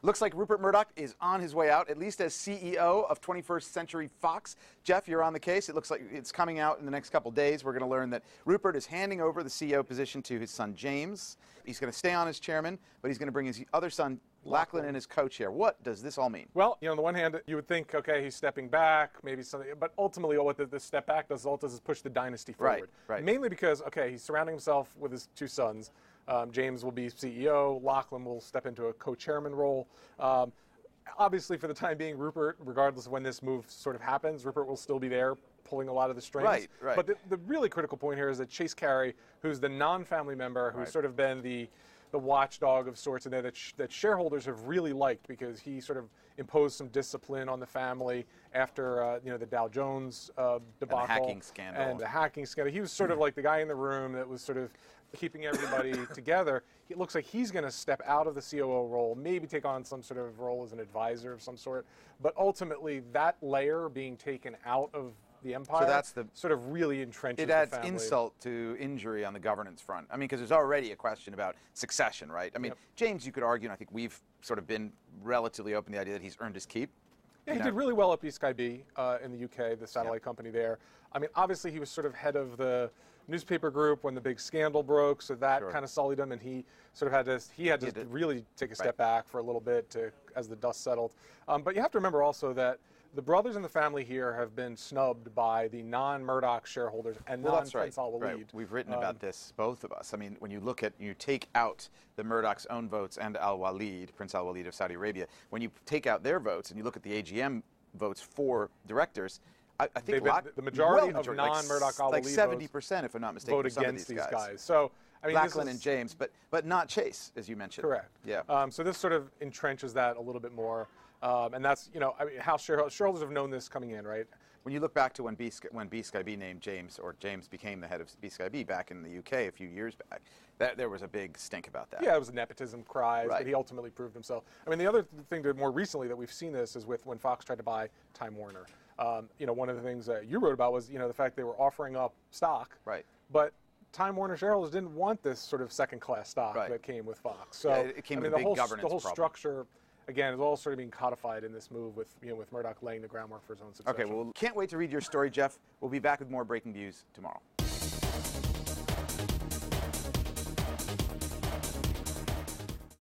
Looks like Rupert Murdoch is on his way out, at least as CEO of 21st Century Fox. Jeff, you're on the case. It looks like it's coming out in the next couple days. We're going to learn that Rupert is handing over the CEO position to his son, James. He's going to stay on as chairman, but he's going to bring his other son, Lachlan, in as co-chair. What does this all mean? Well, on the one hand, you would think, okay, he's stepping back, maybe something, but ultimately what this step back does is push the dynasty forward. Right. Mainly because, okay, he's surrounding himself with his two sons. James will be CEO. Lachlan will step into a co-chairman role. Obviously, for the time being, Rupert, regardless of when this move sort of happens, Rupert will still be there pulling a lot of the strings. Right. But the really critical point here is that Chase Carey, who's the non-family member, who's sort of been the watchdog of sorts in there that shareholders have really liked because he sort of imposed some discipline on the family after the Dow Jones debacle. And the hacking scandal. And the hacking scandal. He was sort of like the guy in the room that was sort of keeping everybody together. It looks like he's going to step out of the COO role, maybe take on some sort of role as an advisor of some sort. But ultimately, that layer being taken out of the empire, so that's the sort of really entrenches it adds the family. insult to injury on the governance front. I mean, because there's already a question about succession, right? I mean, James, you could argue, and I think we've sort of been relatively open to the idea that he's earned his keep. Yeah, he did really well at BSkyB in the UK, the satellite company there. I mean, obviously he was sort of head of the newspaper group when the big scandal broke, so that kind of sullied him, and he sort of had to really take a step back for a little bit as the dust settled. But you have to remember also that the brothers in the family here have been snubbed by the non-Murdoch shareholders and non-Prince Al Walid. Right. We've written about this, both of us. I mean, when you look at, you take out the Murdoch's own votes and Al Walid, Prince Al Walid of Saudi Arabia, when you take out their votes and you look at the AGM votes for directors, I think the majority of non-Murdoch Al Walid like 70%, if I'm not mistaken, vote against these guys. So I mean, Lachlan and James, but not Chase, as you mentioned. Correct. Yeah. So this sort of entrenches that a little bit more, and that's I mean, how shareholders have known this coming in, right? When you look back to when BSkyB named James, or James became the head of BSkyB back in the UK a few years back, there was a big stink about that. Yeah, it was nepotism cries, but he ultimately proved himself. I mean, the other thing more recently that we've seen this is with when Fox tried to buy Time Warner. One of the things that you wrote about was the fact they were offering up stock. Right. But Time Warner shareholders didn't want this sort of second-class stock that came with Fox. So it came with a big governance the whole problem. Structure, again, is all sort of being codified in this move with with Murdoch laying the groundwork for his own succession. Okay, well, can't wait to read your story, Jeff. We'll be back with more Breaking Views tomorrow.